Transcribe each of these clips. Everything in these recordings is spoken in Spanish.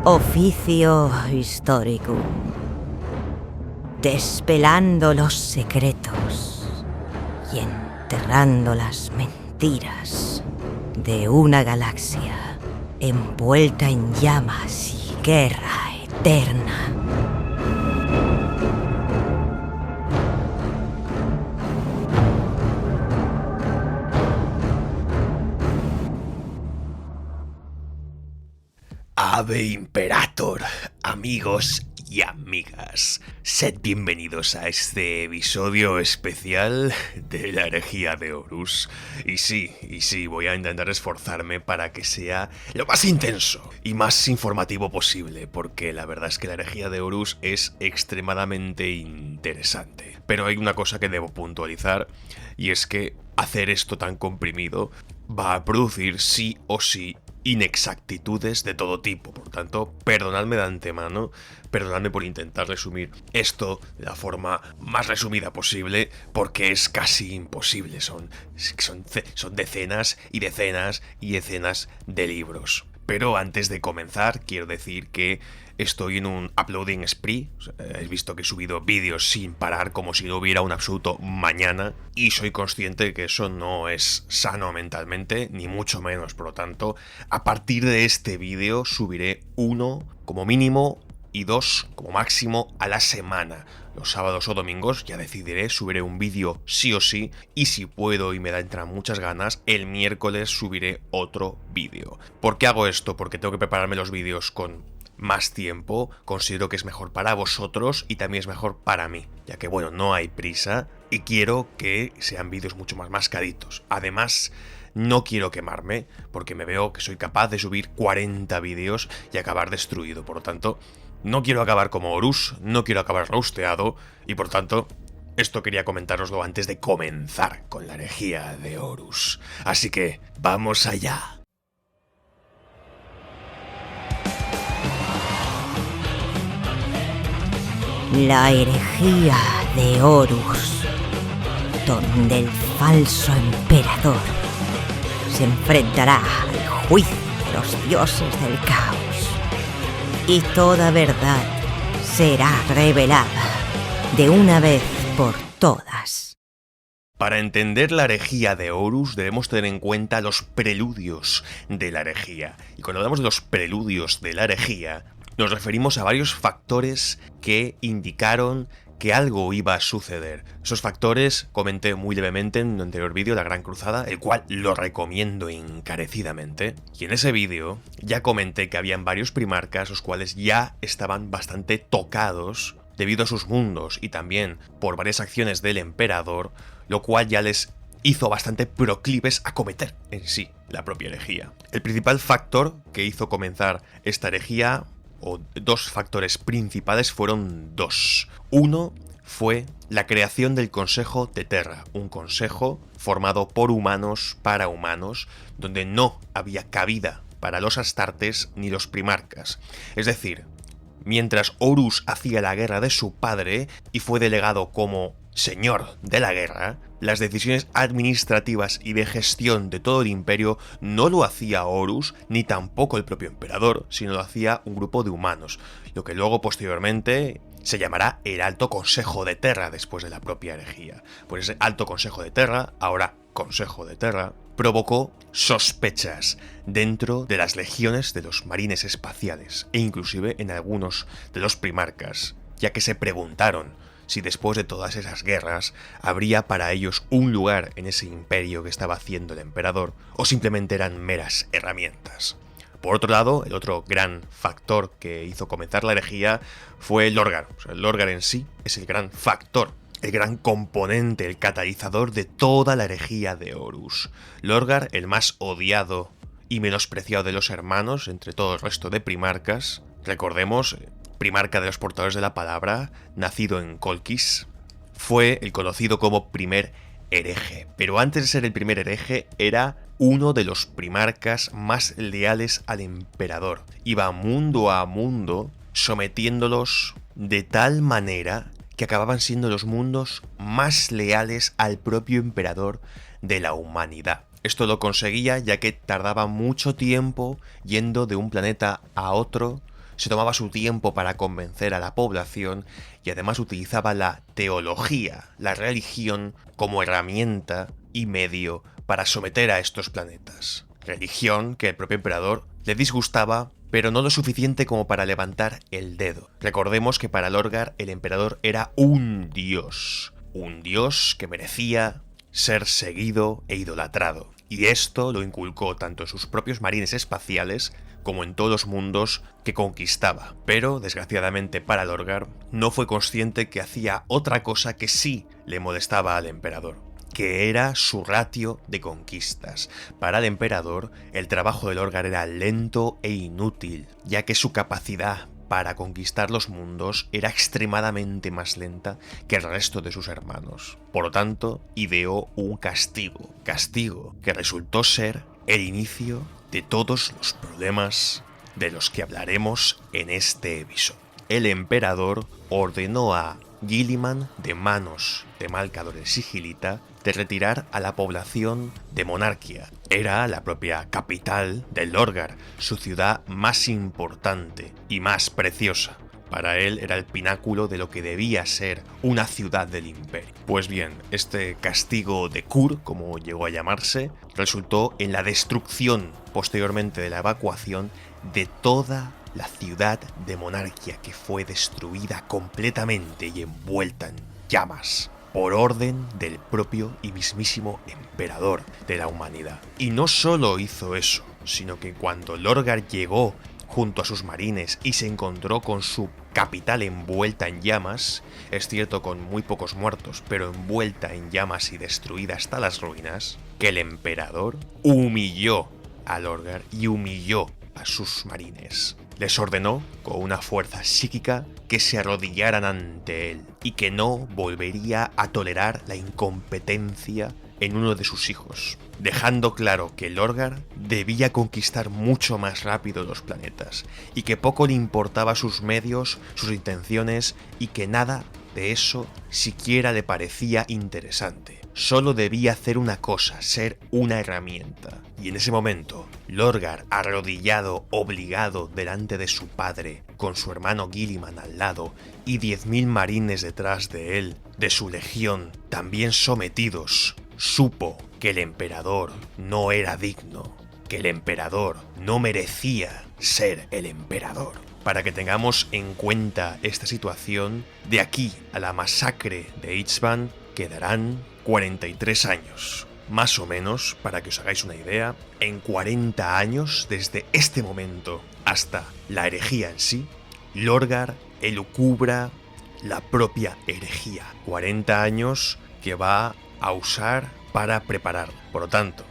Oficio histórico. Despelando los secretos y enterrando las mentiras de una galaxia envuelta en llamas y guerra eterna. Ave Imperator, amigos y amigas, sed bienvenidos a este episodio especial de la herejía de Horus. Y sí, voy a intentar esforzarme para que sea lo más intenso y más informativo posible, porque la verdad es que la herejía de Horus es extremadamente interesante. Pero hay una cosa que debo puntualizar, y es que hacer esto tan comprimido va a producir sí o sí inexactitudes de todo tipo. Por tanto, perdonadme de antemano, perdonadme por intentar resumir esto de la forma más resumida posible, porque es casi imposible. Son decenas y decenas y decenas de libros. Pero antes de comenzar, quiero decir que estoy en un uploading spree. He visto que he subido vídeos sin parar, como si no hubiera un absoluto mañana, y soy consciente de que eso no es sano mentalmente, ni mucho menos. Por lo tanto, a partir de este vídeo subiré uno como mínimo y dos como máximo a la semana. Los sábados o domingos ya decidiré, subiré un vídeo sí o sí, y si puedo y me entran muchas ganas, el miércoles subiré otro vídeo. ¿Por qué hago esto? Porque tengo que prepararme los vídeos con más tiempo. Considero que es mejor para vosotros y también es mejor para mí, ya que bueno, no hay prisa y quiero que sean vídeos mucho más mascaditos. Además, no quiero quemarme, porque me veo que soy capaz de subir 40 vídeos y acabar destruido. Por lo tanto, no quiero acabar como Horus, no quiero acabar rosteado, y por tanto, esto quería comentároslo antes de comenzar con la herejía de Horus. Así que, ¡vamos allá! La herejía de Horus, donde el falso emperador se enfrentará al juicio de los dioses del caos y toda verdad será revelada de una vez por todas. Para entender la herejía de Horus debemos tener en cuenta los preludios de la herejía. Y cuando hablamos de los preludios de la herejía, nos referimos a varios factores que indicaron que algo iba a suceder. Esos factores comenté muy levemente en un anterior vídeo, La Gran Cruzada, el cual lo recomiendo encarecidamente. Y en ese vídeo ya comenté que habían varios primarcas los cuales ya estaban bastante tocados debido a sus mundos y también por varias acciones del emperador, lo cual ya les hizo bastante proclives a cometer en sí la propia herejía. El principal factor que hizo comenzar esta herejía, o dos factores principales, fueron dos. Uno fue la creación del Consejo de Terra, un consejo formado por humanos para humanos, donde no había cabida para los astartes ni los primarcas. Es decir, mientras Horus hacía la guerra de su padre y fue delegado como señor de la guerra, las decisiones administrativas y de gestión de todo el imperio no lo hacía Horus, ni tampoco el propio emperador, sino lo hacía un grupo de humanos, lo que luego posteriormente se llamará el Alto Consejo de Terra después de la propia herejía. Pues ese Alto Consejo de Terra, ahora Consejo de Terra, provocó sospechas dentro de las legiones de los marines espaciales e inclusive en algunos de los primarcas, ya que se preguntaron si después de todas esas guerras habría para ellos un lugar en ese imperio que estaba haciendo el emperador, o simplemente eran meras herramientas. Por otro lado, el otro gran factor que hizo comenzar la herejía fue Lorgar. Lorgar en sí es el gran factor, el gran componente, el catalizador de toda la herejía de Horus. Lorgar, el más odiado y menospreciado de los hermanos entre todo el resto de primarcas. Recordemos, primarca de los portadores de la palabra, nacido en Colchis, fue el conocido como primer hereje. Pero antes de ser el primer hereje, era uno de los primarcas más leales al emperador. Iba mundo a mundo sometiéndolos de tal manera que acababan siendo los mundos más leales al propio emperador de la humanidad. Esto lo conseguía ya que tardaba mucho tiempo yendo de un planeta a otro se tomaba su tiempo para convencer a la población y además utilizaba la teología, la religión, como herramienta y medio para someter a estos planetas. Religión que el propio emperador le disgustaba, pero no lo suficiente como para levantar el dedo. Recordemos que para Lorgar el emperador era un dios que merecía ser seguido e idolatrado. Y esto lo inculcó tanto en sus propios marines espaciales como en todos los mundos que conquistaba. Pero, desgraciadamente para Lorgar, no fue consciente que hacía otra cosa que sí le molestaba al emperador, que era su ratio de conquistas. Para el emperador, el trabajo de Lorgar era lento e inútil, ya que su capacidad para conquistar los mundos era extremadamente más lenta que el resto de sus hermanos. Por lo tanto, ideó un castigo que resultó ser el inicio de todos los problemas de los que hablaremos en este episodio. El emperador ordenó a Guilliman, de manos de Malcador el Sigilita, de retirar a la población de Monarquia. Era la propia capital de Lorgar, su ciudad más importante y más preciosa. Para él era el pináculo de lo que debía ser una ciudad del imperio. Pues bien, este castigo de Kur, como llegó a llamarse, resultó en la destrucción posteriormente de la evacuación de toda la ciudad de Monarquia, que fue destruida completamente y envuelta en llamas por orden del propio y mismísimo emperador de la humanidad. Y no solo hizo eso, sino que cuando Lorgar llegó junto a sus marines y se encontró con su capital envuelta en llamas, es cierto con muy pocos muertos, pero envuelta en llamas y destruida hasta las ruinas, que el emperador humilló a Lorgar y humilló a sus marines. Les ordenó, con una fuerza psíquica, que se arrodillaran ante él y que no volvería a tolerar la incompetencia en uno de sus hijos, dejando claro que Lorgar debía conquistar mucho más rápido los planetas y que poco le importaba sus medios, sus intenciones y que nada de eso siquiera le parecía interesante. Solo debía hacer una cosa, ser una herramienta. Y en ese momento, Lorgar, arrodillado, obligado delante de su padre, con su hermano Guilliman al lado y 10.000 marines detrás de él, de su legión, también sometidos, supo que el emperador no era digno, que el emperador no merecía ser el emperador. Para que tengamos en cuenta esta situación, de aquí a la masacre de Ichvan quedarán 43 años. Más o menos, para que os hagáis una idea, en 40 años, desde este momento hasta la herejía en sí, Lorgar elucubra la propia herejía. 40 años que va a usar para preparar. Por lo tanto,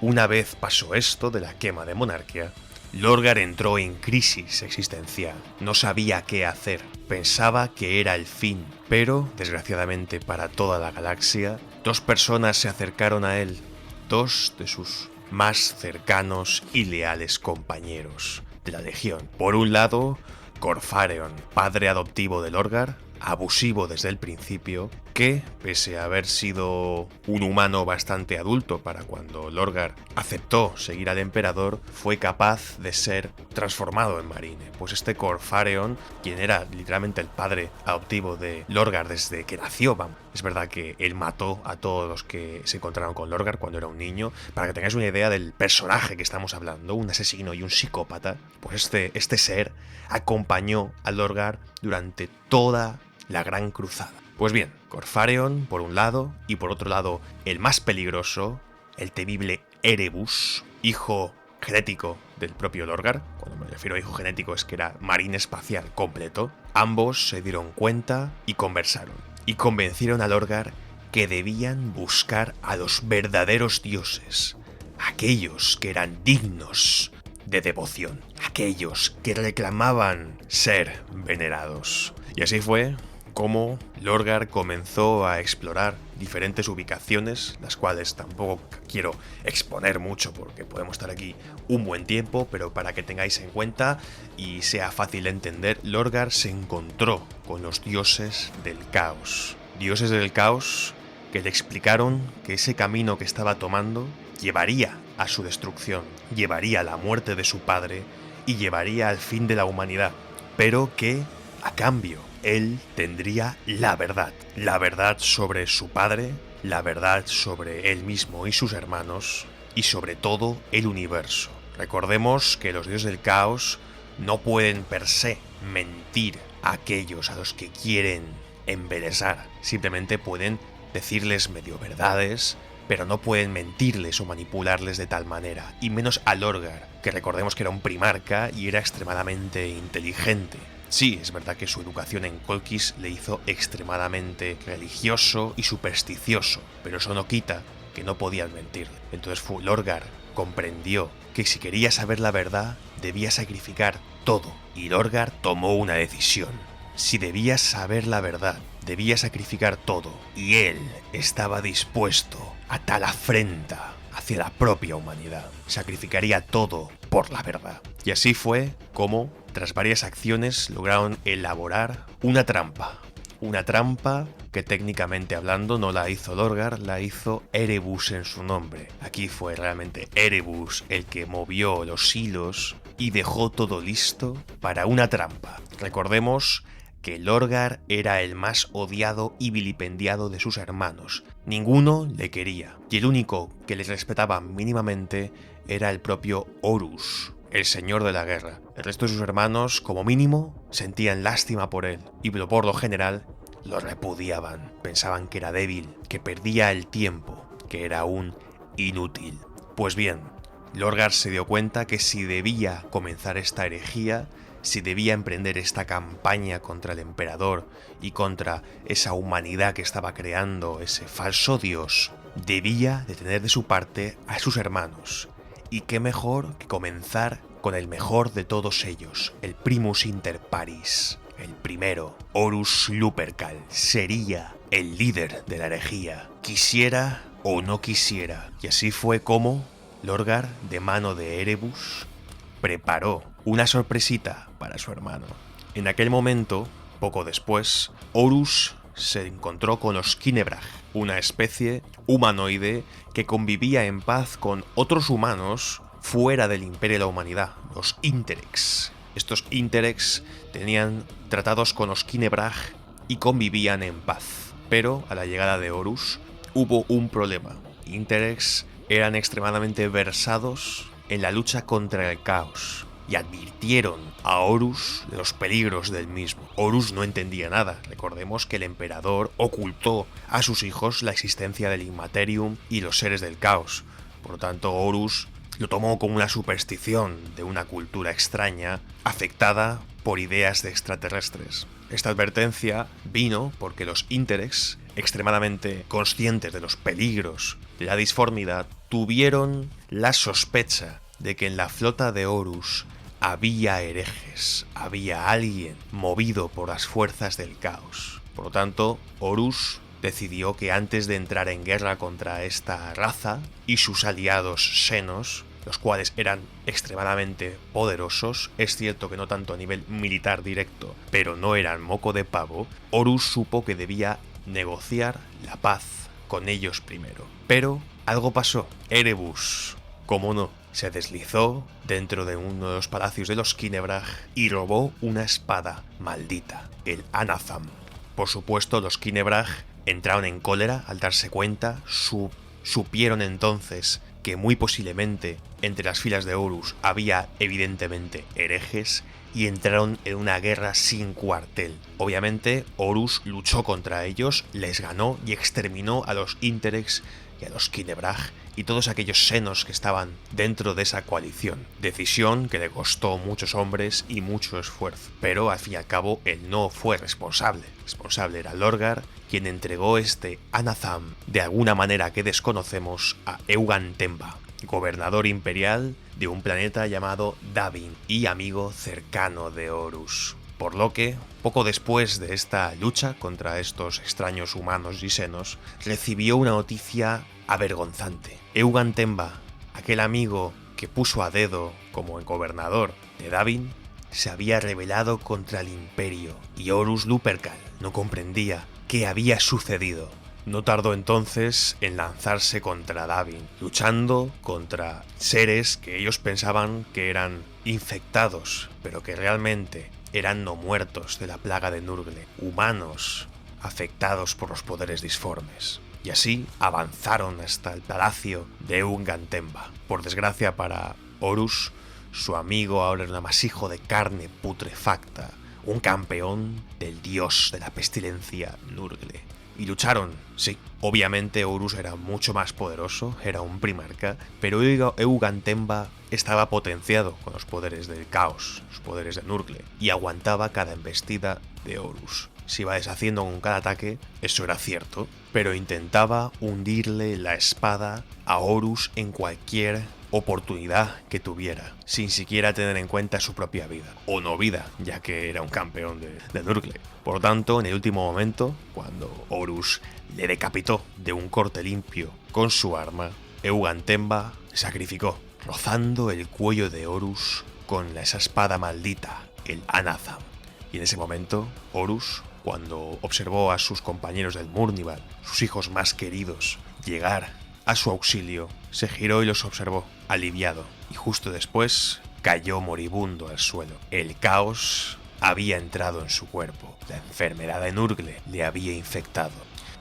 una vez pasó esto de la quema de Monarquia, Lorgar entró en crisis existencial. No sabía qué hacer. Pensaba que era el fin. Pero, desgraciadamente para toda la galaxia, dos personas se acercaron a él. Dos de sus más cercanos y leales compañeros de la Legión. Por un lado, Corfareon, padre adoptivo de Lorgar, abusivo desde el principio, que, pese a haber sido un humano bastante adulto para cuando Lorgar aceptó seguir al emperador, fue capaz de ser transformado en marine. Pues este Corfareon, quien era literalmente el padre adoptivo de Lorgar desde que nació, es verdad que él mató a todos los que se encontraron con Lorgar cuando era un niño. Para que tengáis una idea del personaje que estamos hablando, un asesino y un psicópata, pues este ser acompañó a Lorgar durante toda la Gran Cruzada. Pues bien, Corfareon por un lado, y por otro lado el más peligroso, el temible Erebus, hijo genético del propio Lorgar. Cuando me refiero a hijo genético es que era marine espacial completo. Ambos se dieron cuenta y conversaron, y convencieron a Lorgar que debían buscar a los verdaderos dioses, aquellos que eran dignos de devoción, aquellos que reclamaban ser venerados. Y así fue como Lorgar comenzó a explorar diferentes ubicaciones, las cuales tampoco quiero exponer mucho porque podemos estar aquí un buen tiempo, pero para que tengáis en cuenta y sea fácil de entender, Lorgar se encontró con los dioses del caos. Dioses del caos que le explicaron que ese camino que estaba tomando llevaría a su destrucción, llevaría a la muerte de su padre y llevaría al fin de la humanidad. pero que, a cambio, él tendría la verdad sobre su padre, la verdad sobre él mismo y sus hermanos, y sobre todo el universo. Recordemos que los dioses del caos no pueden per se mentir a aquellos a los que quieren embelesar, simplemente pueden decirles medio verdades, pero no pueden mentirles o manipularles de tal manera, y menos a Lorgar, que recordemos que era un primarca y era extremadamente inteligente. Sí, es verdad que su educación en Colchis le hizo extremadamente religioso y supersticioso, pero eso no quita que no podían mentirle. Entonces Lorgar comprendió que si quería saber la verdad, debía sacrificar todo, y Lorgar tomó una decisión. Si debía saber la verdad, debía sacrificar todo, y él estaba dispuesto a tal afrenta hacia la propia humanidad. Sacrificaría todo por la verdad. Y así fue como, tras varias acciones, lograron elaborar una trampa. Una trampa que técnicamente hablando no la hizo Lorgar, la hizo Erebus en su nombre. Aquí fue realmente Erebus el que movió los hilos y dejó todo listo para una trampa. Recordemos que Lorgar era el más odiado y vilipendiado de sus hermanos. Ninguno le quería, y el único que les respetaba mínimamente era el propio Horus, el señor de la guerra. El resto de sus hermanos, como mínimo, sentían lástima por él, y por lo general lo repudiaban. Pensaban que era débil, que perdía el tiempo, que era un inútil. Pues bien, Lorgar se dio cuenta que si debía comenzar esta herejía, si debía emprender esta campaña contra el emperador y contra esa humanidad que estaba creando, ese falso dios, debía de tener de su parte a sus hermanos. Y qué mejor que comenzar con el mejor de todos ellos, el primus inter pares, el primero. Horus Lupercal sería el líder de la herejía, quisiera o no quisiera. Y así fue como Lorgar, de mano de Erebus, preparó una sorpresita para su hermano. En aquel momento, poco después, Horus se encontró con los Kinebraj, una especie humanoide que convivía en paz con otros humanos fuera del Imperio de la Humanidad, los Interex. Estos Interex tenían tratados con los Kinebraj y convivían en paz. Pero a la llegada de Horus hubo un problema. Interex eran extremadamente versados en la lucha contra el caos y advirtieron a Horus de los peligros del mismo. Horus no entendía nada. Recordemos que el emperador ocultó a sus hijos la existencia del Immaterium y los seres del caos. Por lo tanto, Horus lo tomó como una superstición de una cultura extraña afectada por ideas de extraterrestres. Esta advertencia vino porque los Interex, extremadamente conscientes de los peligros de la disformidad, tuvieron la sospecha de que en la flota de Horus había herejes, había alguien movido por las fuerzas del caos. Por lo tanto, Horus decidió que antes de entrar en guerra contra esta raza y sus aliados xenos, los cuales eran extremadamente poderosos, es cierto que no tanto a nivel militar directo, pero no eran moco de pavo, Horus supo que debía negociar la paz con ellos primero. Pero algo pasó. Erebus, como no, se deslizó dentro de uno de los palacios de los Kinebraj y robó una espada maldita, el Anatham. Por supuesto, los Kinebraj entraron en cólera al darse cuenta, supieron entonces que muy posiblemente entre las filas de Horus había evidentemente herejes y entraron en una guerra sin cuartel. Obviamente Horus luchó contra ellos, les ganó y exterminó a los Interex y a los Kinebraj y todos aquellos xenos que estaban dentro de esa coalición. Decisión que le costó muchos hombres y mucho esfuerzo, pero al fin y al cabo él no fue responsable. Responsable era Lorgar, quien entregó este Anatham de alguna manera que desconocemos a Eugantemba, gobernador imperial de un planeta llamado Davin y amigo cercano de Horus. Por lo que, poco después de esta lucha contra estos extraños humanos y xenos, recibió una noticia avergonzante. Eugantemba, aquel amigo que puso a dedo como el gobernador de Davin, se había rebelado contra el imperio y Horus Lupercal no comprendía qué había sucedido. No tardó entonces en lanzarse contra Davin, luchando contra seres que ellos pensaban que eran infectados, pero que realmente eran no muertos de la plaga de Nurgle, humanos afectados por los poderes disformes. Y así avanzaron hasta el palacio de Eungantemba. Por desgracia para Horus, su amigo ahora era un amasijo de carne putrefacta, un campeón del dios de la pestilencia Nurgle. Y lucharon, sí. Obviamente Horus era mucho más poderoso, era un primarca, pero Eungantemba estaba potenciado con los poderes del caos, los poderes de Nurgle, y aguantaba cada embestida de Horus. Se iba deshaciendo con cada ataque, eso era cierto, pero intentaba hundirle la espada a Horus en cualquier oportunidad que tuviera, sin siquiera tener en cuenta su propia vida, o no vida, ya que era un campeón de Nurgle. Por tanto, en el último momento, cuando Horus le decapitó de un corte limpio con su arma, Eungantemba se sacrificó, rozando el cuello de Horus con esa espada maldita, el Anatham. Y en ese momento, Horus, cuando observó a sus compañeros del Murnival, sus hijos más queridos, llegar a su auxilio, se giró y los observó, aliviado, y justo después cayó moribundo al suelo. El caos había entrado en su cuerpo, la enfermedad de Nurgle le había infectado.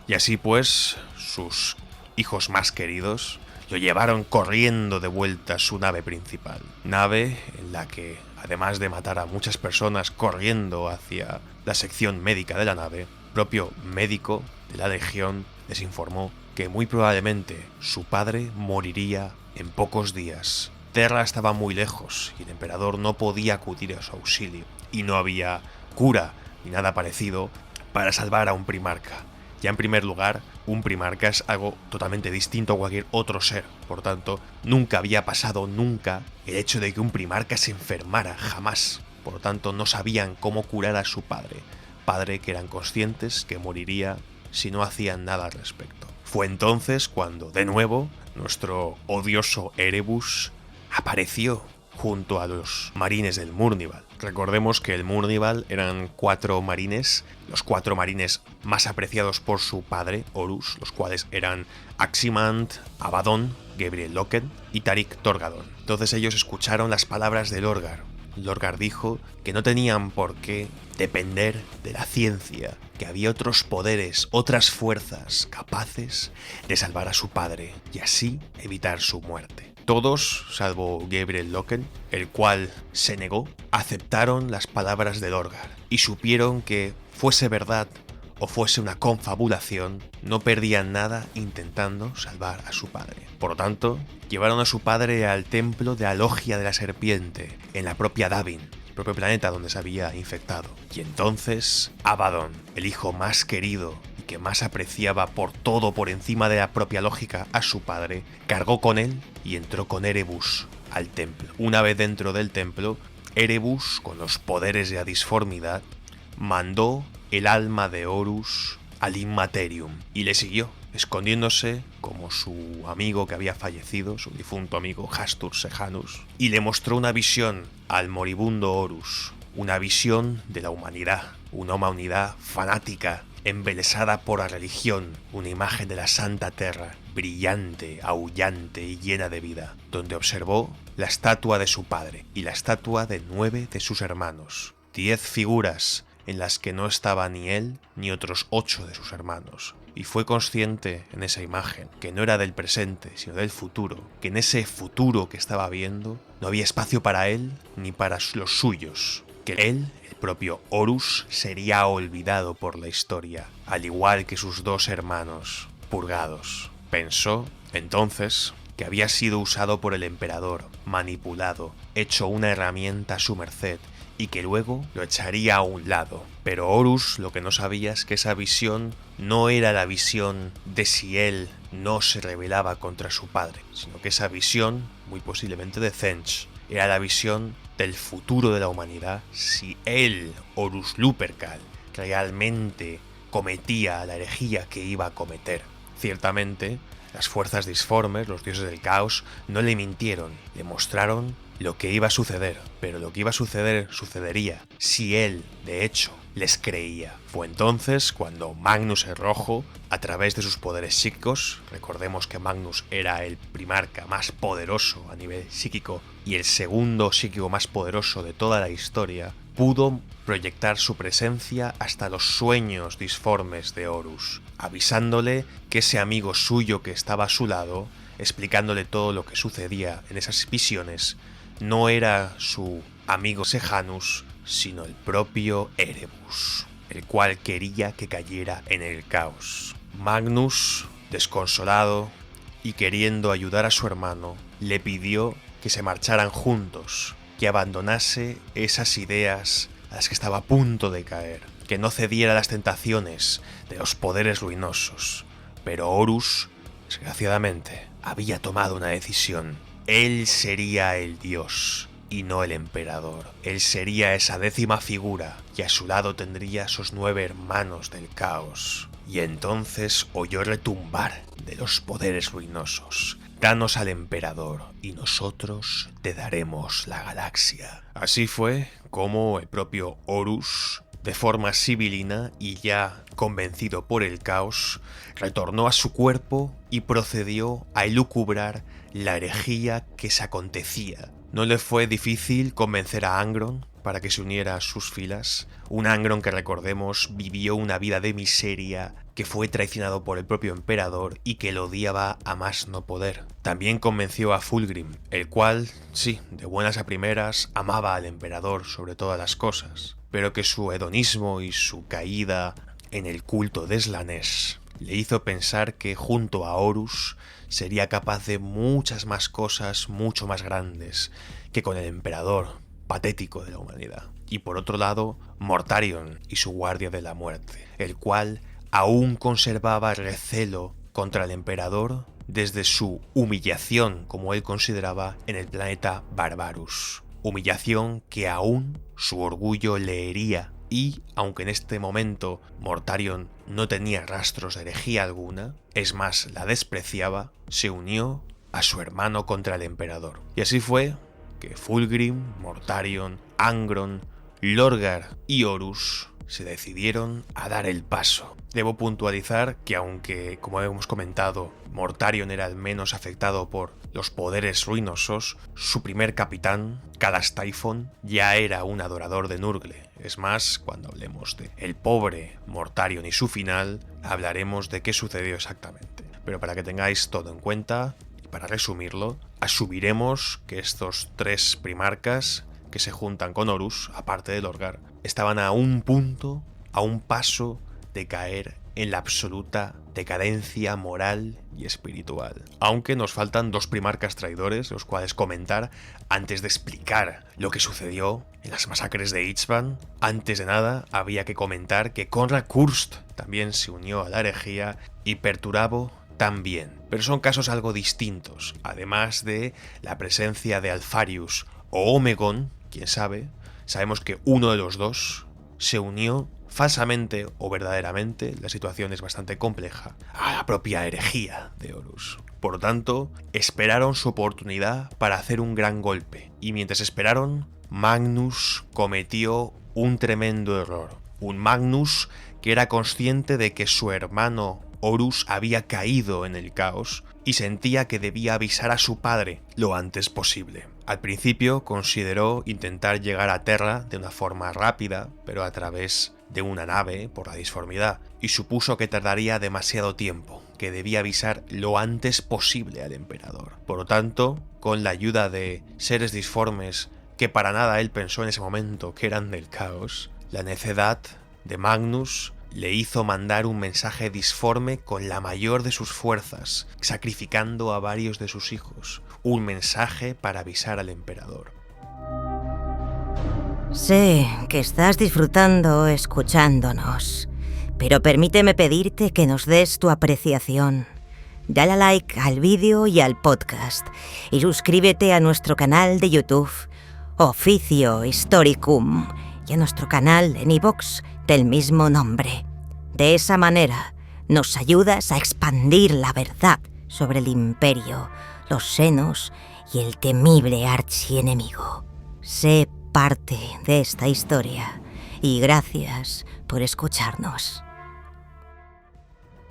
Y así pues, sus hijos más queridos lo llevaron corriendo de vuelta a su nave principal, nave en la que, además de matar a muchas personas corriendo hacia la sección médica de la nave, el propio médico de la Legión les informó que muy probablemente su padre moriría en pocos días. Terra estaba muy lejos y el emperador no podía acudir a su auxilio, y no había cura ni nada parecido para salvar a un primarca. Ya en primer lugar, un primarca es algo totalmente distinto a cualquier otro ser. Por tanto, nunca había pasado nunca el hecho de que un primarca se enfermara, jamás. Por lo tanto, no sabían cómo curar a su padre. Padre que eran conscientes que moriría si no hacían nada al respecto. Fue entonces cuando, de nuevo, nuestro odioso Erebus apareció junto a los marines del Murnival. Recordemos que el Murnival eran 4 marines, los 4 marines más apreciados por su padre, Horus, los cuales eran Aximand, Abaddon, Gabriel Loken y Tarik Torgadon. Entonces ellos escucharon las palabras de Lorgar. Lorgar dijo que no tenían por qué depender de la ciencia, que había otros poderes, otras fuerzas capaces de salvar a su padre y así evitar su muerte. Todos, salvo Gabriel Loken, el cual se negó, aceptaron las palabras de Lorgar y supieron que, fuese verdad o fuese una confabulación, no perdían nada intentando salvar a su padre. Por lo tanto, llevaron a su padre al templo de la Logia de la Serpiente, en la propia Davin, el propio planeta donde se había infectado. Y entonces, Abaddon, el hijo más querido y que más apreciaba por todo por encima de la propia lógica a su padre, cargó con él y entró con Erebus al templo. Una vez dentro del templo, Erebus, con los poderes de la disformidad, mandó el alma de Horus al Immaterium y le siguió, escondiéndose como su amigo que había fallecido, su difunto amigo Hastur Sejanus, y le mostró una visión al moribundo Horus, una visión de la humanidad, una humanidad fanática, embelesada por la religión, una imagen de la Santa Terra, brillante, aullante y llena de vida, donde observó la estatua de su padre y la estatua de 9 de sus hermanos, 10 figuras en las que no estaba ni él ni otros 8 de sus hermanos, y fue consciente en esa imagen que no era del presente sino del futuro, que en ese futuro que estaba viendo no había espacio para él ni para los suyos, que él, el propio Horus, sería olvidado por la historia, al igual que sus 2 hermanos purgados. Pensó entonces que había sido usado por el emperador, manipulado, hecho una herramienta a su merced, y que luego lo echaría a un lado. Pero Horus lo que no sabía es que esa visión no era la visión de si él no se rebelaba contra su padre, sino que esa visión, muy posiblemente de Tzench, era la visión del futuro de la humanidad si él, Horus Lupercal, realmente cometía la herejía que iba a cometer. Ciertamente, las fuerzas disformes, los dioses del caos, no le mintieron, le mostraron lo que iba a suceder, pero lo que iba a suceder sucedería si él, de hecho, les creía. Fue entonces cuando Magnus el Rojo, a través de sus poderes psíquicos, recordemos que Magnus era el primarca más poderoso a nivel psíquico y el segundo psíquico más poderoso de toda la historia, pudo proyectar su presencia hasta los sueños disformes de Horus, avisándole que ese amigo suyo que estaba a su lado, explicándole todo lo que sucedía en esas visiones, no era su amigo Sejanus, sino el propio Erebus, el cual quería que cayera en el caos. Magnus, desconsolado y queriendo ayudar a su hermano, le pidió que se marcharan juntos, que abandonase esas ideas a las que estaba a punto de caer, que no cediera a las tentaciones de los poderes ruinosos. Pero Horus, desgraciadamente, había tomado una decisión. Él sería el dios y no el emperador. Él sería esa 10ª figura y a su lado tendría sus 9 hermanos del caos. Y entonces oyó retumbar de los poderes ruinosos: danos al emperador y nosotros te daremos la galaxia. Así fue como el propio Horus, de forma sibilina y ya convencido por el caos, retornó a su cuerpo y procedió a elucubrar la herejía que se acontecía. No le fue difícil convencer a Angron para que se uniera a sus filas, un Angron que, recordemos, vivió una vida de miseria, que fue traicionado por el propio emperador y que lo odiaba a más no poder. También convenció a Fulgrim, el cual, sí, de buenas a primeras, amaba al emperador sobre todas las cosas, pero que su hedonismo y su caída en el culto de Slanesh le hizo pensar que junto a Horus sería capaz de muchas más cosas mucho más grandes que con el emperador patético de la humanidad. Y por otro lado, Mortarion y su guardia de la muerte, el cual aún conservaba recelo contra el emperador desde su humillación, como él consideraba, en el planeta Barbarus. Humillación que aún su orgullo le hería, y aunque en este momento Mortarion no tenía rastros de herejía alguna, es más, la despreciaba, se unió a su hermano contra el emperador. Y así fue que Fulgrim, Mortarion, Angron, Lorgar y Horus se decidieron a dar el paso. Debo puntualizar que aunque, como hemos comentado, Mortarion era el menos afectado por los poderes ruinosos, su primer capitán, Cadas Typhon, ya era un adorador de Nurgle. Es más, cuando hablemos de el pobre Mortarion y su final, hablaremos de qué sucedió exactamente. Pero para que tengáis todo en cuenta, y para resumirlo, asumiremos que estos 3 primarcas que se juntan con Horus, aparte de Lorgar, estaban a un paso de caer en la absoluta decadencia moral y espiritual. Aunque nos faltan 2 primarcas traidores, los cuales comentar antes de explicar lo que sucedió en las masacres de Ichvan. Antes de nada, había que comentar que Konrad Kurst también se unió a la herejía y Perturabo también. Pero son casos algo distintos, además de la presencia de Alfarius o Omegon, quién sabe. Sabemos que uno de los 2 se unió falsamente o verdaderamente, la situación es bastante compleja, a la propia herejía de Horus. Por lo tanto, esperaron su oportunidad para hacer un gran golpe, y mientras esperaron, Magnus cometió un tremendo error. Un Magnus que era consciente de que su hermano Horus había caído en el caos y sentía que debía avisar a su padre lo antes posible. Al principio consideró intentar llegar a Terra de una forma rápida, pero a través de una nave por la disformidad, y supuso que tardaría demasiado tiempo, que debía avisar lo antes posible al emperador. Por lo tanto, con la ayuda de seres disformes que para nada él pensó en ese momento que eran del caos, la necedad de Magnus le hizo mandar un mensaje disforme con la mayor de sus fuerzas, sacrificando a varios de sus hijos. Un mensaje para avisar al emperador. Sé que estás disfrutando escuchándonos, pero permíteme pedirte que nos des tu apreciación. Dale a like al vídeo y al podcast, y suscríbete a nuestro canal de YouTube, Oficio Historicum, y a nuestro canal en iVoox del mismo nombre. De esa manera, nos ayudas a expandir la verdad sobre el imperio, los senos y el temible archienemigo. Sé parte de esta historia y gracias por escucharnos.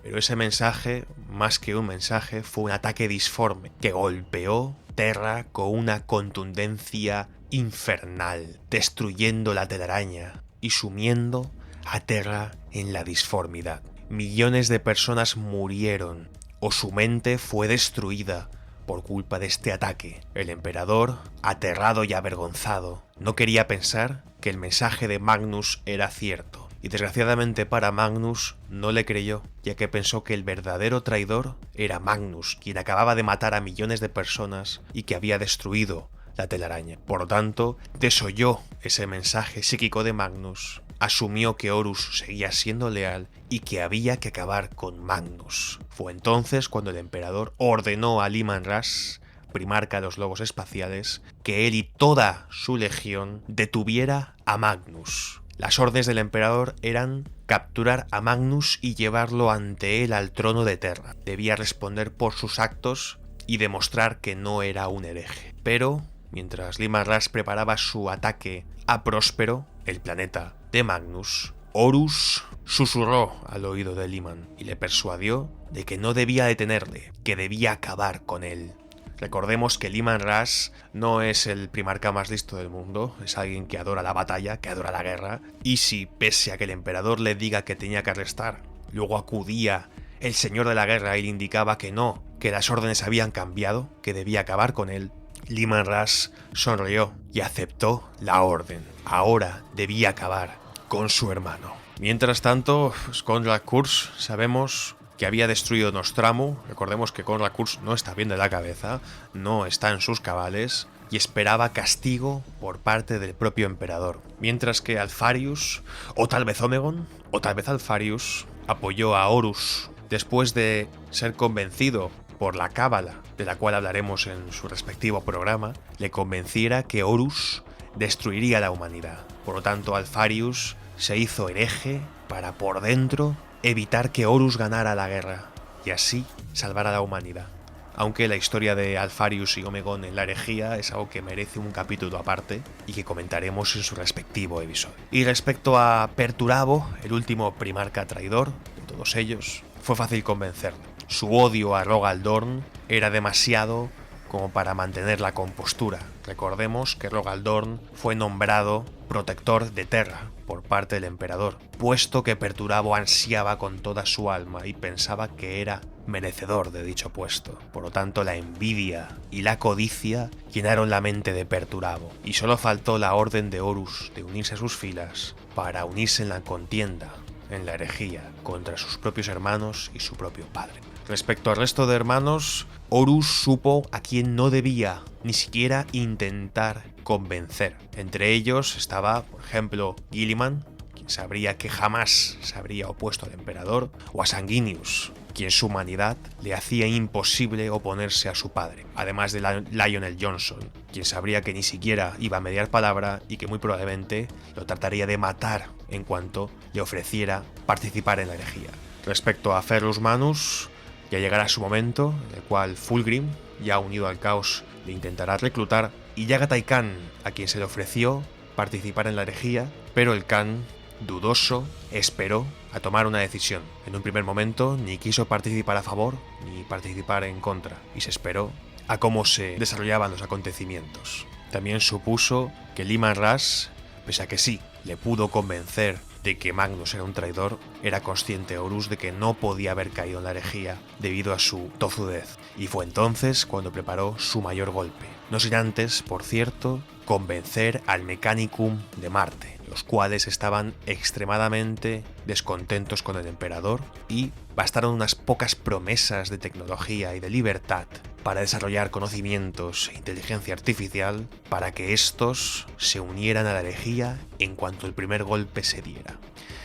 Pero ese mensaje, más que un mensaje, fue un ataque disforme que golpeó Terra con una contundencia infernal, destruyendo la telaraña y sumiendo a Terra en la disformidad. Millones de personas murieron o su mente fue destruida por culpa de este ataque. El emperador, aterrado y avergonzado, no quería pensar que el mensaje de Magnus era cierto. Y desgraciadamente para Magnus no le creyó, ya que pensó que el verdadero traidor era Magnus, quien acababa de matar a millones de personas y que había destruido la telaraña. Por lo tanto, desoyó ese mensaje psíquico de Magnus, asumió que Horus seguía siendo leal y que había que acabar con Magnus. Fue entonces cuando el emperador ordenó a Leman Russ, primarca de los lobos espaciales, que él y toda su legión detuviera a Magnus. Las órdenes del emperador eran capturar a Magnus y llevarlo ante él al trono de Terra. Debía responder por sus actos y demostrar que no era un hereje. Pero, mientras Leman Russ preparaba su ataque a Próspero, el planeta de Magnus, Horus susurró al oído de Leman y le persuadió de que no debía detenerle, que debía acabar con él. Recordemos que Leman Russ no es el primarca más listo del mundo, es alguien que adora la batalla, que adora la guerra, y si, pese a que el emperador le diga que tenía que arrestar, luego acudía el señor de la guerra y le indicaba que no, que las órdenes habían cambiado, que debía acabar con él, Leman Russ sonrió y aceptó la orden. Ahora debía acabar con su hermano. Mientras tanto, Konrad Kurz sabemos que había destruido Nostramu. Recordemos que Konrad Kurz no está bien de la cabeza, no está en sus cabales y esperaba castigo por parte del propio emperador. Mientras que Alfarius, o tal vez Omegon, o tal vez Alfarius, apoyó a Horus después de ser convencido por la cábala, de la cual hablaremos en su respectivo programa, le convenciera que Horus destruiría la humanidad. Por lo tanto, Alfarius se hizo hereje para por dentro evitar que Horus ganara la guerra y así salvar a la humanidad. Aunque la historia de Alfarius y Omegon en la herejía es algo que merece un capítulo aparte y que comentaremos en su respectivo episodio. Y respecto a Perturabo, el último primarca traidor de todos ellos, fue fácil convencerlo. Su odio a Rogal Dorn era demasiado como para mantener la compostura. Recordemos que Rogal Dorn fue nombrado protector de Terra por parte del emperador, puesto que Perturabo ansiaba con toda su alma y pensaba que era merecedor de dicho puesto. Por lo tanto, la envidia y la codicia llenaron la mente de Perturabo, y solo faltó la orden de Horus de unirse a sus filas para unirse en la contienda, en la herejía, contra sus propios hermanos y su propio padre. Respecto al resto de hermanos, Horus supo a quién no debía ni siquiera intentar convencer. Entre ellos estaba, por ejemplo, Guilliman, quien sabría que jamás se habría opuesto al emperador, o a Sanguinius, quien su humanidad le hacía imposible oponerse a su padre, además de Lionel Johnson, quien sabría que ni siquiera iba a mediar palabra y que muy probablemente lo trataría de matar en cuanto le ofreciera participar en la herejía. Respecto a Ferrus Manus, ya llegará su momento, en el cual Fulgrim, ya unido al caos, le intentará reclutar, y Yagatai Khan, a quien se le ofreció participar en la herejía, pero el Khan, dudoso, esperó a tomar una decisión. En un primer momento ni quiso participar a favor ni participar en contra, y se esperó a cómo se desarrollaban los acontecimientos. También supuso que Leman Russ, pese a que sí, le pudo convencer de que Magnus era un traidor, era consciente Horus de que no podía haber caído en la herejía debido a su tozudez, y fue entonces cuando preparó su mayor golpe. No sin antes, por cierto, convencer al Mechanicum de Marte, los cuales estaban extremadamente descontentos con el emperador, y bastaron unas pocas promesas de tecnología y de libertad para desarrollar conocimientos e inteligencia artificial para que estos se unieran a la herejía en cuanto el primer golpe se diera.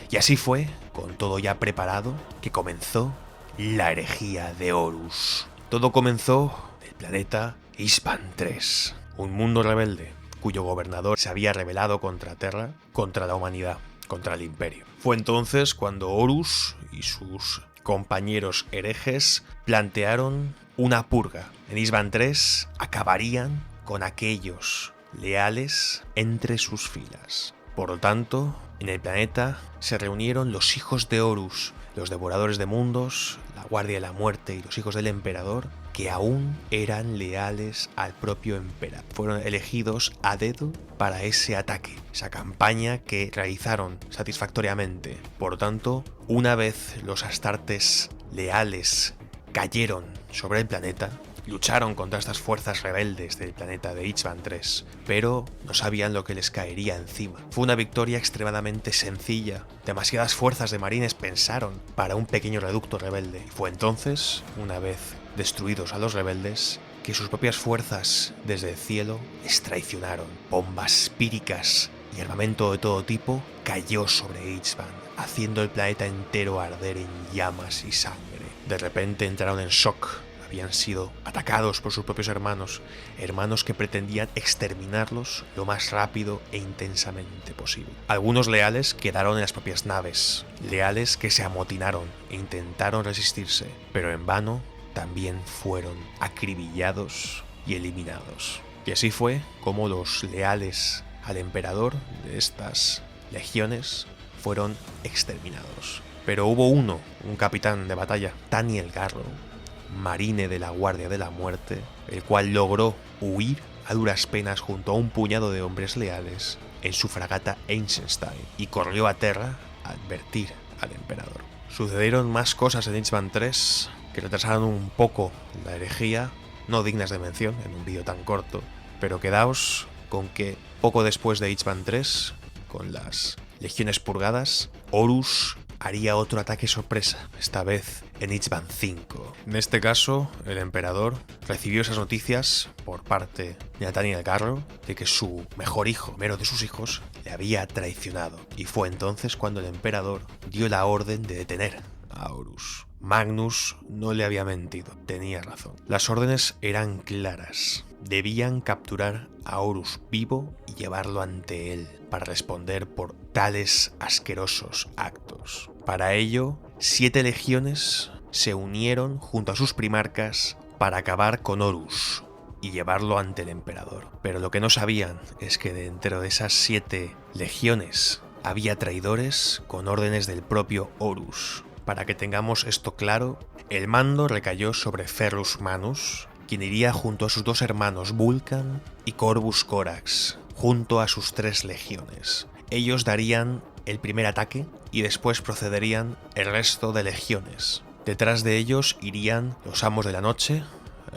Y así fue, con todo ya preparado, que comenzó la herejía de Horus. Todo comenzó en el planeta Isban 3, un mundo rebelde cuyo gobernador se había rebelado contra Terra, contra la humanidad, contra el imperio. Fue entonces cuando Horus y sus compañeros herejes plantearon una purga. En Isban 3 acabarían con aquellos leales entre sus filas. Por lo tanto, en el planeta se reunieron los hijos de Horus, los devoradores de mundos, la Guardia de la Muerte y los hijos del emperador, que aún eran leales al propio emperador. Fueron elegidos a dedo para ese ataque, esa campaña que realizaron satisfactoriamente. Por tanto, una vez los astartes leales cayeron sobre el planeta, lucharon contra estas fuerzas rebeldes del planeta de Ichvan III, pero no sabían lo que les caería encima. Fue una victoria extremadamente sencilla. Demasiadas fuerzas de marines pensaron para un pequeño reducto rebelde. Y fue entonces, una vez destruidos a los rebeldes, que sus propias fuerzas desde el cielo les traicionaron. Bombas píricas y armamento de todo tipo cayó sobre Ichvan, haciendo el planeta entero arder en llamas y sangre. De repente entraron en shock. Habían sido atacados por sus propios hermanos que pretendían exterminarlos lo más rápido e intensamente posible. Algunos leales quedaron en las propias naves, leales que se amotinaron e intentaron resistirse, pero en vano también fueron acribillados y eliminados. Y así fue como los leales al emperador de estas legiones fueron exterminados. Pero hubo un capitán de batalla, Daniel Garrow, marine de la Guardia de la Muerte, el cual logró huir a duras penas junto a un puñado de hombres leales en su fragata Eisenstein y corrió a tierra a advertir al emperador. Sucedieron más cosas en Ichvan III que retrasaron un poco la herejía, no dignas de mención en un vídeo tan corto, pero quedaos con que poco después de Ichvan III, con las legiones purgadas, Horus haría otro ataque sorpresa, esta vez en Ichvan V. En este caso, el emperador recibió esas noticias por parte de Nathaniel Garrow de que su mejor hijo, primero de sus hijos, le había traicionado. Y fue entonces cuando el emperador dio la orden de detener a Horus. Magnus no le había mentido, tenía razón. Las órdenes eran claras. Debían capturar a Horus vivo y llevarlo ante él para responder por tales asquerosos actos. Para ello, 7 legiones se unieron junto a sus primarcas para acabar con Horus y llevarlo ante el emperador. Pero lo que no sabían es que dentro de esas 7 legiones había traidores con órdenes del propio Horus. Para que tengamos esto claro, el mando recayó sobre Ferrus Manus, quien iría junto a sus 2 hermanos Vulcan y Corvus Corax, junto a sus 3 legiones. Ellos darían el primer ataque y después procederían el resto de legiones. Detrás de ellos irían los Amos de la Noche,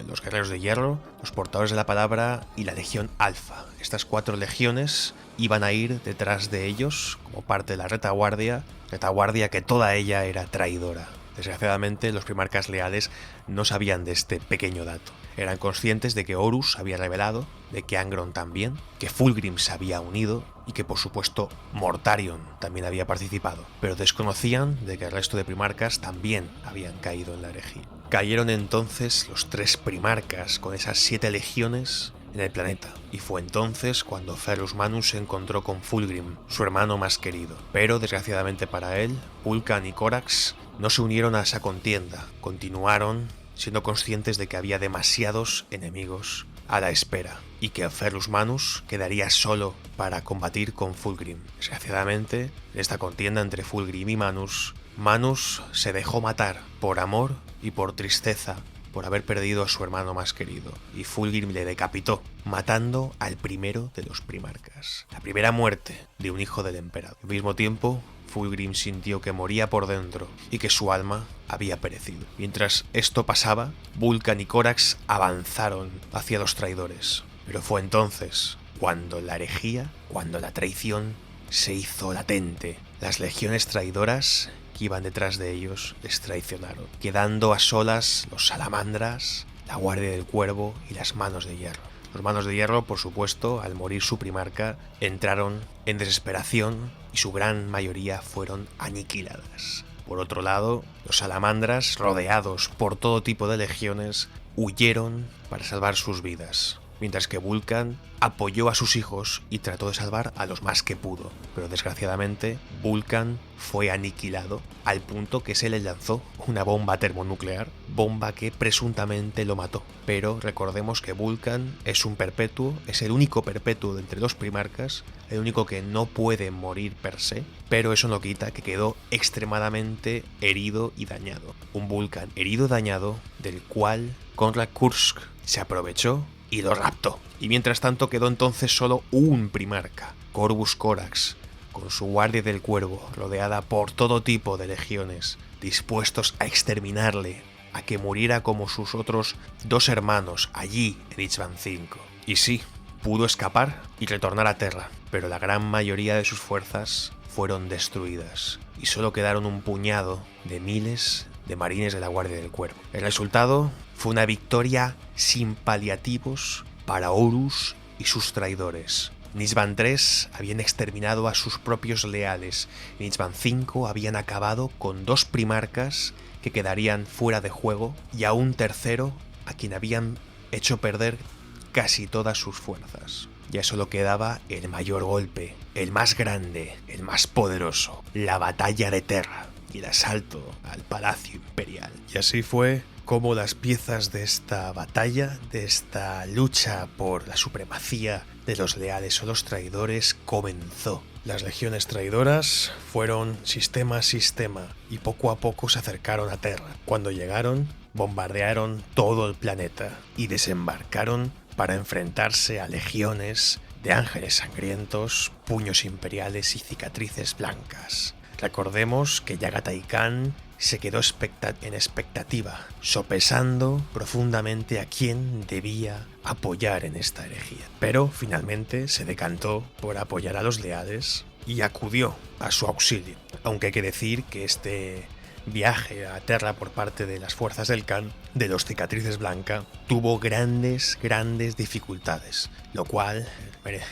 los Guerreros de Hierro, los Portadores de la Palabra y la Legión Alfa. Estas 4 legiones iban a ir detrás de ellos como parte de la retaguardia que toda ella era traidora. Desgraciadamente, los primarcas leales no sabían de este pequeño dato. Eran conscientes de que Horus había revelado, de que Angron también, que Fulgrim se había unido y que por supuesto Mortarion también había participado, pero desconocían de que el resto de primarcas también habían caído en la herejía. Cayeron entonces los 3 primarcas con esas 7 legiones en el planeta, y fue entonces cuando Ferrus Manus se encontró con Fulgrim, su hermano más querido. Pero desgraciadamente para él, Vulcan y Corax no se unieron a esa contienda, continuaron siendo conscientes de que había demasiados enemigos a la espera y que Ferrus Manus quedaría solo para combatir con Fulgrim. Desgraciadamente, en esta contienda entre Fulgrim y Manus, Manus se dejó matar por amor y por tristeza por haber perdido a su hermano más querido, y Fulgrim le decapitó, matando al primero de los primarcas. La primera muerte de un hijo del emperador. Al mismo tiempo, Fulgrim sintió que moría por dentro y que su alma había perecido. Mientras esto pasaba, Vulcan y Corax avanzaron hacia los traidores. Pero fue entonces cuando la herejía, cuando la traición se hizo latente. Las legiones traidoras que iban detrás de ellos les traicionaron, quedando a solas los salamandras, la Guardia del Cuervo y las Manos de Hierro. Los Manos de Hierro, por supuesto, al morir su primarca, entraron en desesperación y su gran mayoría fueron aniquiladas. Por otro lado, los salamandras, rodeados por todo tipo de legiones, huyeron para salvar sus vidas. mientras que Vulcan apoyó a sus hijos y trató de salvar a los más que pudo. Pero desgraciadamente, Vulcan fue aniquilado al punto que se le lanzó una bomba termonuclear, bomba que presuntamente lo mató. Pero recordemos que Vulcan es un perpetuo, es el único perpetuo de entre los primarcas, el único que no puede morir per se, pero eso no quita que quedó extremadamente herido y dañado. Un Vulcan herido y dañado del cual Konrad Kursk se aprovechó y lo raptó. Y mientras tanto quedó entonces solo un primarca, Corvus Corax, con su guardia del cuervo, rodeada por todo tipo de legiones, dispuestos a exterminarle, a que muriera como sus otros 2 hermanos allí en Ichvan V. Y sí, pudo escapar y retornar a Terra, pero la gran mayoría de sus fuerzas fueron destruidas, y solo quedaron un puñado de miles de marines de la Guardia del Cuervo. El resultado fue una victoria sin paliativos para Horus y sus traidores. En Ichvan III habían exterminado a sus propios leales, en Ichvan V habían acabado con 2 primarcas que quedarían fuera de juego y a un tercero a quien habían hecho perder casi todas sus fuerzas. Ya solo quedaba el mayor golpe, el más grande, el más poderoso, la batalla de Terra y el asalto al Palacio Imperial. Y así fue como las piezas de esta batalla, de esta lucha por la supremacía de los leales o los traidores, comenzó. Las legiones traidoras fueron sistema a sistema y poco a poco se acercaron a Terra. Cuando llegaron, bombardearon todo el planeta y desembarcaron para enfrentarse a legiones de ángeles sangrientos, puños imperiales y cicatrices blancas. Recordemos que Yagatai Khan se quedó en expectativa, sopesando profundamente a quién debía apoyar en esta herejía. Pero finalmente se decantó por apoyar a los leales y acudió a su auxilio. Aunque hay que decir que este viaje a Terra por parte de las fuerzas del Khan, de los cicatrices blanca, tuvo grandes dificultades, lo cual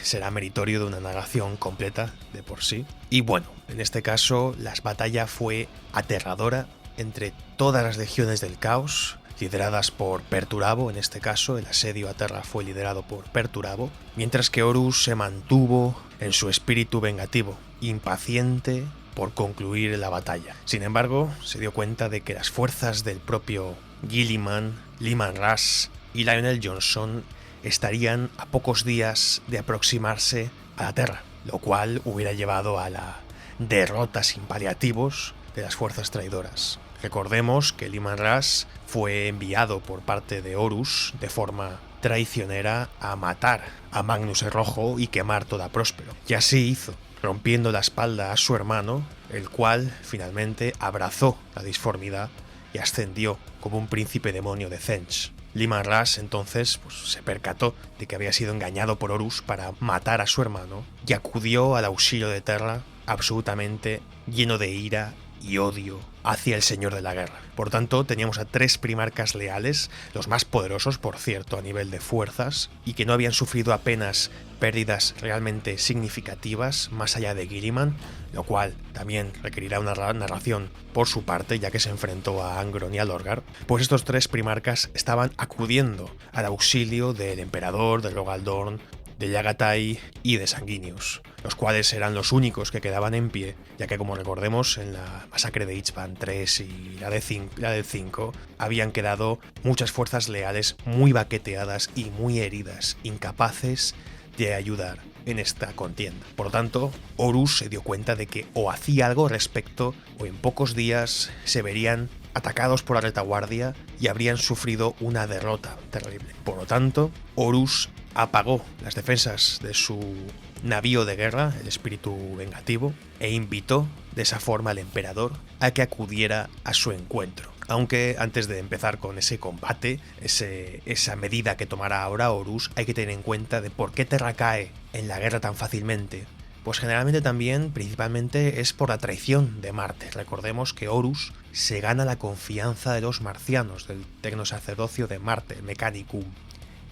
será meritorio de una narración completa de por sí. Y bueno, en este caso la batalla fue aterradora entre todas las legiones del caos, lideradas por Perturabo. En este caso el asedio a Terra fue liderado por Perturabo, mientras que Horus se mantuvo en su espíritu vengativo, impaciente por concluir la batalla. Sin embargo, se dio cuenta de que las fuerzas del propio Guilliman, Leman Russ y Lionel Johnson estarían a pocos días de aproximarse a la Terra, lo cual hubiera llevado a la derrota sin paliativos de las fuerzas traidoras. Recordemos que Leman Russ fue enviado por parte de Horus de forma traicionera a matar a Magnus el Rojo y quemar toda Próspero. Y así hizo, rompiendo la espalda a su hermano, el cual finalmente abrazó la disformidad y ascendió como un príncipe demonio de Tzench. Leman Russ entonces se percató de que había sido engañado por Horus para matar a su hermano y acudió al auxilio de Terra absolutamente lleno de ira y odio hacia el Señor de la Guerra. Por tanto, teníamos a 3 primarcas leales, los más poderosos, por cierto, a nivel de fuerzas, y que no habían sufrido apenas pérdidas realmente significativas más allá de Guilliman, lo cual también requerirá una narración por su parte, ya que se enfrentó a Angron y a Lorgar. Pues estos 3 primarcas estaban acudiendo al auxilio del emperador, de Rogaldorn, de Yagatai y de Sanguinius, los cuales eran los únicos que quedaban en pie, ya que, como recordemos, en la masacre de Ichvan III y la del 5 habían quedado muchas fuerzas leales muy baqueteadas y muy heridas, incapaces de ayudar en esta contienda. Por lo tanto, Horus se dio cuenta de que o hacía algo al respecto o en pocos días se verían atacados por la retaguardia y habrían sufrido una derrota terrible. Por lo tanto, Horus apagó las defensas de su navío de guerra, el espíritu vengativo, e invitó de esa forma al emperador a que acudiera a su encuentro. Aunque antes de empezar con ese combate, esa medida que tomará ahora Horus, hay que tener en cuenta de por qué Terra cae en la guerra tan fácilmente. Pues generalmente también, principalmente, es por la traición de Marte. Recordemos que Horus se gana la confianza de los marcianos, del tecnosacerdocio de Marte, el Mechanicum.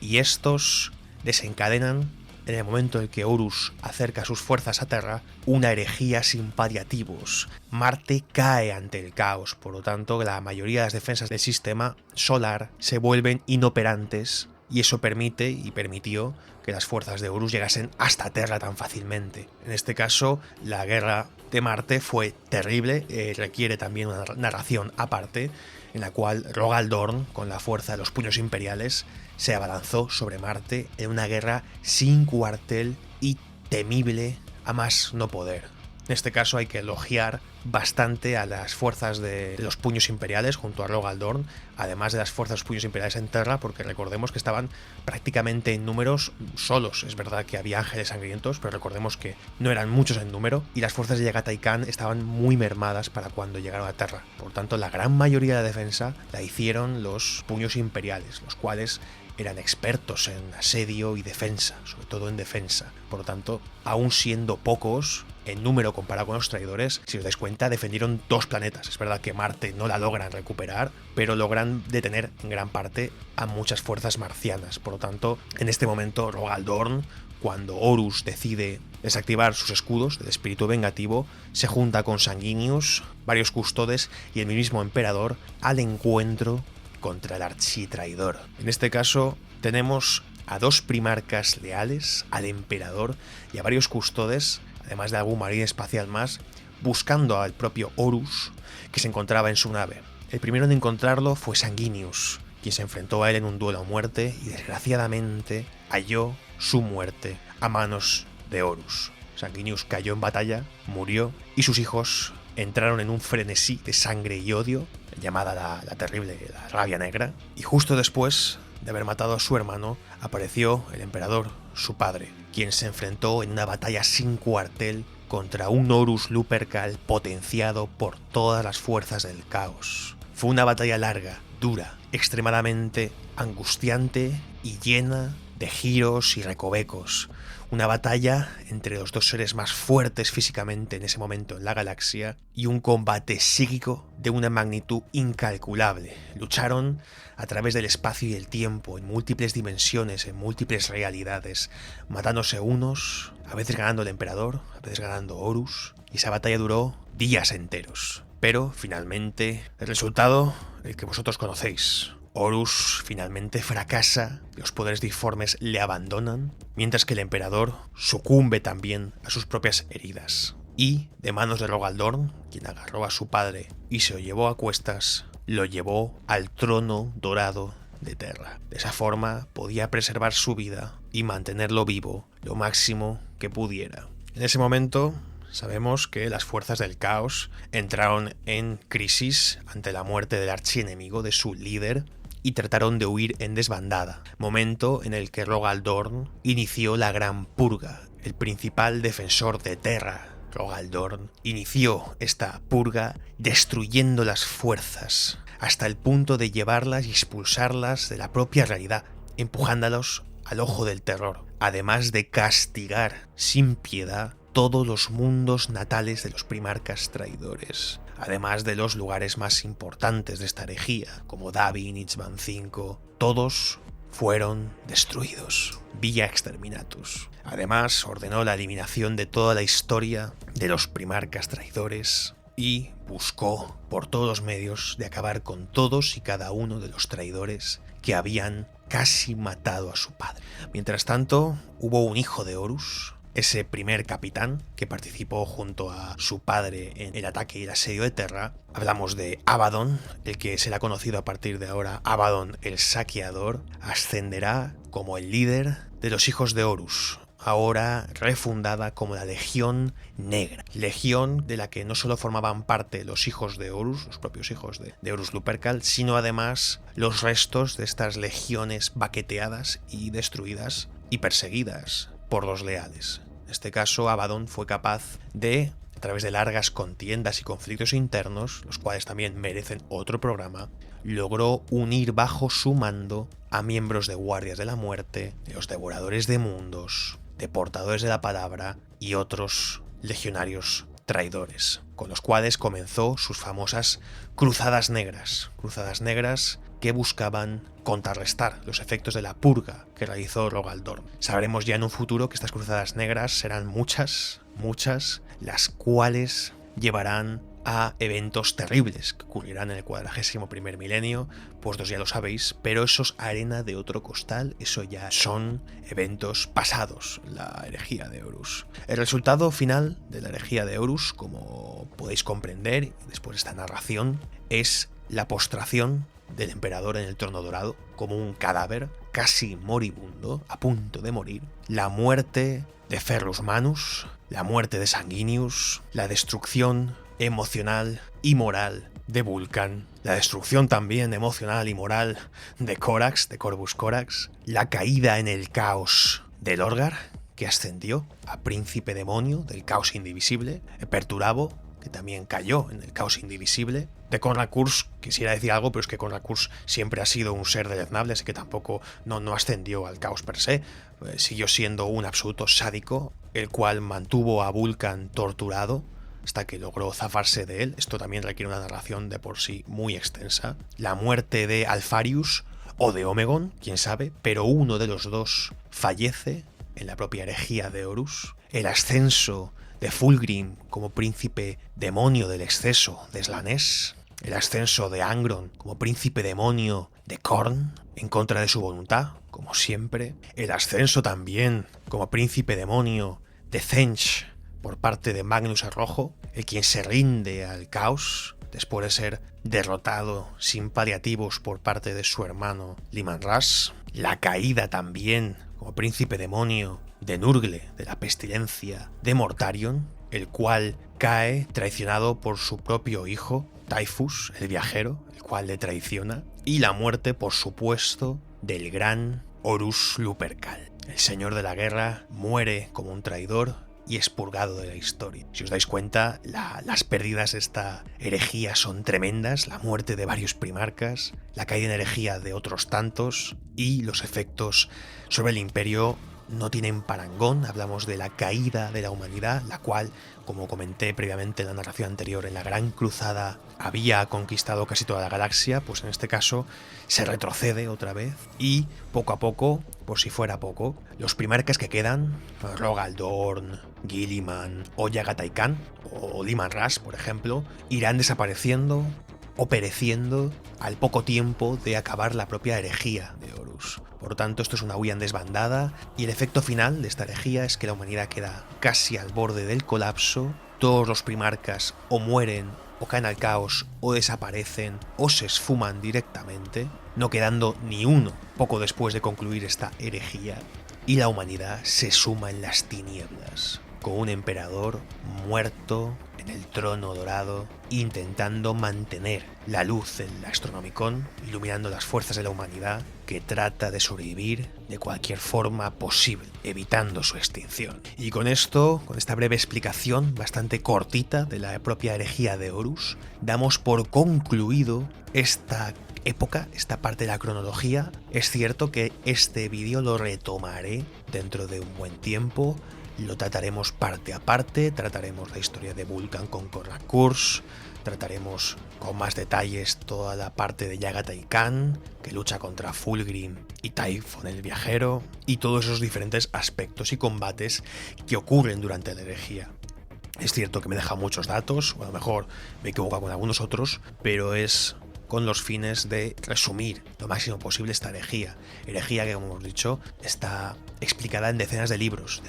Y estos desencadenan, en el momento en que Horus acerca sus fuerzas a Terra, una herejía sin paliativos. Marte cae ante el caos, por lo tanto la mayoría de las defensas del sistema solar se vuelven inoperantes y eso permitió que las fuerzas de Horus llegasen hasta Terra tan fácilmente. En este caso, la guerra de Marte fue terrible, requiere también una narración aparte, en la cual Rogal Dorn, con la fuerza de los puños imperiales, se abalanzó sobre Marte en una guerra sin cuartel y temible a más no poder. En este caso hay que elogiar bastante a las fuerzas de los puños imperiales junto a Rogal Dorn, además de las fuerzas de los puños imperiales en Terra, porque recordemos que estaban prácticamente en números solos. Es verdad que había ángeles sangrientos, pero recordemos que no eran muchos en número, y las fuerzas de Yagatai Khan estaban muy mermadas para cuando llegaron a Terra. Por tanto, la gran mayoría de la defensa la hicieron los puños imperiales, los cuales eran expertos en asedio y defensa, sobre todo en defensa. Por lo tanto, aún siendo pocos en número comparado con los traidores, si os dais cuenta, defendieron 2 planetas. Es verdad que Marte no la logran recuperar, pero logran detener en gran parte a muchas fuerzas marcianas. Por lo tanto, en este momento, Rogal Dorn, cuando Horus decide desactivar sus escudos del espíritu vengativo, se junta con Sanguinius, varios custodes y el mismo emperador al encuentro contra el architraidor. En este caso tenemos a 2 primarcas leales, al emperador y a varios custodes, además de algún marín espacial más, buscando al propio Horus, que se encontraba en su nave. El primero en encontrarlo fue Sanguinius, quien se enfrentó a él en un duelo a muerte y desgraciadamente halló su muerte a manos de Horus. Sanguinius cayó en batalla, murió y sus hijos entraron en un frenesí de sangre y odio, llamada la terrible, la rabia negra, y justo después de haber matado a su hermano, apareció el emperador, su padre, quien se enfrentó en una batalla sin cuartel contra un Horus Lupercal potenciado por todas las fuerzas del caos. Fue una batalla larga, dura, extremadamente angustiante y llena de giros y recovecos. Una batalla entre los 2 seres más fuertes físicamente en ese momento en la galaxia y un combate psíquico de una magnitud incalculable. Lucharon a través del espacio y el tiempo, en múltiples dimensiones, en múltiples realidades, matándose unos, a veces ganando el emperador, a veces ganando Horus, y esa batalla duró días enteros. Pero finalmente el resultado, el que vosotros conocéis. Horus finalmente fracasa, los poderes disformes le abandonan, mientras que el emperador sucumbe también a sus propias heridas. Y, de manos de Rogal Dorn, quien agarró a su padre y se lo llevó a cuestas, lo llevó al trono dorado de Terra. De esa forma podía preservar su vida y mantenerlo vivo lo máximo que pudiera. En ese momento sabemos que las fuerzas del caos entraron en crisis ante la muerte del archienemigo de su líder y trataron de huir en desbandada, momento en el que Rogal Dorn inició la Gran Purga. El principal defensor de Terra, Rogal Dorn, inició esta purga destruyendo las fuerzas hasta el punto de llevarlas y expulsarlas de la propia realidad, empujándolos al ojo del terror, además de castigar sin piedad todos los mundos natales de los primarcas traidores, además de los lugares más importantes de esta herejía, como Davin, Ichban V, todos fueron destruidos, vía exterminatus. Además, ordenó la eliminación de toda la historia de los primarcas traidores y buscó por todos los medios de acabar con todos y cada uno de los traidores que habían casi matado a su padre. Mientras tanto, hubo un hijo de Horus, ese primer capitán que participó junto a su padre en el ataque y el asedio de Terra. Hablamos de Abaddon, el que será conocido a partir de ahora, Abaddon el Saqueador, ascenderá como el líder de los hijos de Horus, ahora refundada como la Legión Negra, legión de la que no solo formaban parte los hijos de Horus, los propios hijos de Horus Lupercal, sino además los restos de estas legiones baqueteadas y destruidas y perseguidas por los leales. En este caso, Abaddon fue capaz de, a través de largas contiendas y conflictos internos, los cuales también merecen otro programa, logró unir bajo su mando a miembros de Guardias de la Muerte, de los Devoradores de Mundos, de Portadores de la Palabra y otros legionarios traidores, con los cuales comenzó sus famosas Cruzadas Negras que buscaban contrarrestar los efectos de la purga que realizó Rogal Dorn. Sabremos ya en un futuro que estas Cruzadas Negras serán muchas, las cuales llevarán a eventos terribles que ocurrirán en el 41º milenio. Vosotros ya lo sabéis, pero eso es arena de otro costal, eso ya son eventos pasados, la herejía de Horus. El resultado final de la herejía de Horus, como podéis comprender después de esta narración, es la postración del emperador en el trono dorado, como un cadáver casi moribundo, a punto de morir, la muerte de Ferrus Manus, la muerte de Sanguinius, la destrucción emocional y moral de Vulcan, la destrucción también emocional y moral de Corax, de Corvus Corax, la caída en el caos de Lorgar, que ascendió a príncipe demonio del caos indivisible, Perturabo, que también cayó en el caos indivisible. De Konrad Kurz quisiera decir algo, pero es que Konrad Kurz siempre ha sido un ser deleznable, así que tampoco no ascendió al caos per se. Siguió siendo un absoluto sádico, el cual mantuvo a Vulcan torturado hasta que logró zafarse de él. Esto también requiere una narración de por sí muy extensa. La muerte de Alfarius o de Omegon, quién sabe, pero uno de los dos fallece en la propia herejía de Horus. El ascenso de Fulgrim como príncipe demonio del exceso de Slanesh, el ascenso de Angron como príncipe demonio de Khorne en contra de su voluntad, como siempre, el ascenso también como príncipe demonio de Thench por parte de Magnus el Rojo, el quien se rinde al caos después de ser derrotado sin paliativos por parte de su hermano Liman Ras, la caída también como príncipe demonio de Nurgle, de la pestilencia de Mortarion, el cual cae traicionado por su propio hijo, Typhus, el viajero, el cual le traiciona, y la muerte, por supuesto, del gran Horus Lupercal. El señor de la guerra muere como un traidor y expurgado de la historia. Si os dais cuenta, las pérdidas de esta herejía son tremendas, la muerte de varios primarcas, la caída en herejía de otros tantos, y los efectos sobre el imperio no tienen parangón. Hablamos de la caída de la humanidad, la cual, como comenté previamente en la narración anterior, en la Gran Cruzada había conquistado casi toda la galaxia, pues en este caso se retrocede otra vez y poco a poco, por si fuera poco, los primarcas que quedan, Rogal Dorn, Guilliman o Yagatai Khan o Liman Ras, por ejemplo, irán desapareciendo o pereciendo al poco tiempo de acabar la propia herejía de Horus. Por tanto, esto es una huida en desbandada, y el efecto final de esta herejía es que la humanidad queda casi al borde del colapso. Todos los primarcas o mueren o caen al caos o desaparecen o se esfuman directamente, no quedando ni uno poco después de concluir esta herejía, y la humanidad se suma en las tinieblas, con un emperador muerto en el trono dorado, intentando mantener la luz del Astronomicon, iluminando las fuerzas de la humanidad, que trata de sobrevivir de cualquier forma posible, evitando su extinción. Y con esto, con esta breve explicación bastante cortita de la propia herejía de Horus, damos por concluido esta época, esta parte de la cronología. Es cierto que este vídeo lo retomaré dentro de un buen tiempo. Lo trataremos parte a parte, trataremos la historia de Vulcan con Konrad Kurz, trataremos con más detalles toda la parte de Yagatai Khan, que lucha contra Fulgrim y Typhon el viajero, y todos esos diferentes aspectos y combates que ocurren durante la herejía. Es cierto que me deja muchos datos, o a lo mejor me equivoco con algunos otros, pero es con los fines de resumir lo máximo posible esta herejía que, como hemos dicho, está explicada en decenas de libros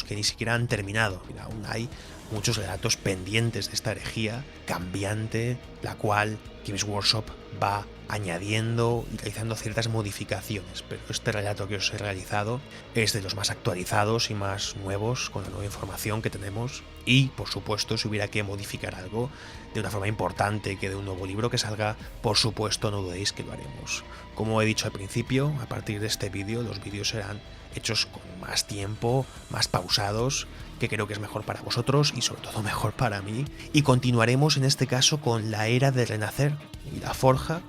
que ni siquiera han terminado. Mira, aún hay muchos relatos pendientes de esta herejía cambiante, la cual Games Workshop va añadiendo y realizando ciertas modificaciones, pero este relato que os he realizado es de los más actualizados y más nuevos, con la nueva información que tenemos, y por supuesto, si hubiera que modificar algo de una forma importante, que de un nuevo libro que salga, por supuesto no dudéis que lo haremos. Como he dicho al principio, a partir de este vídeo, los vídeos serán hechos con más tiempo, más pausados, que creo que es mejor para vosotros y sobre todo mejor para mí, y continuaremos en este caso con la era del renacer y la forja.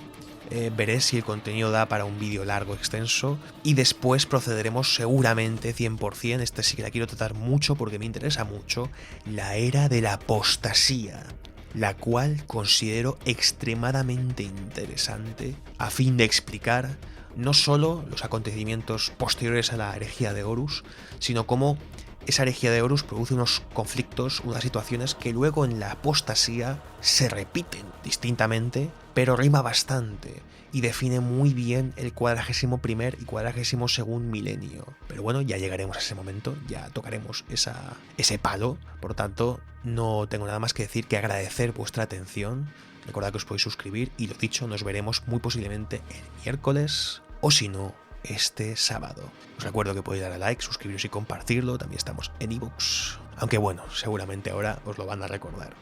Veré si el contenido da para un vídeo largo, extenso, y después procederemos seguramente 100%, este sí que la quiero tratar mucho porque me interesa mucho, la era de la apostasía, la cual considero extremadamente interesante a fin de explicar no solo los acontecimientos posteriores a la herejía de Horus, sino cómo esa herejía de Horus produce unos conflictos, unas situaciones que luego en la apostasía se repiten distintamente, pero rima bastante y define muy bien el 41º y 42º milenio. Pero bueno, ya llegaremos a ese momento, ya tocaremos ese palo. Por tanto, no tengo nada más que decir que agradecer vuestra atención. Recordad que os podéis suscribir y lo dicho, nos veremos muy posiblemente el miércoles o si no, este sábado. Os recuerdo que podéis dar a like, suscribiros y compartirlo. También estamos en iVoox. Aunque bueno, seguramente ahora os lo van a recordar.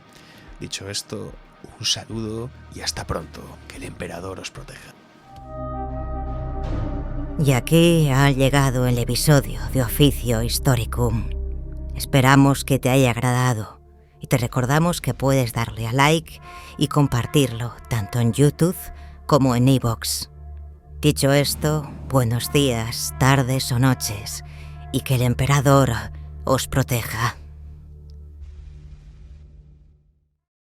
Dicho esto, un saludo y hasta pronto. Que el emperador os proteja. Y aquí ha llegado el episodio de Officio Historicum. Esperamos que te haya agradado y te recordamos que puedes darle a like y compartirlo tanto en YouTube como en iVoox. Dicho esto, buenos días, tardes o noches, y que el emperador os proteja.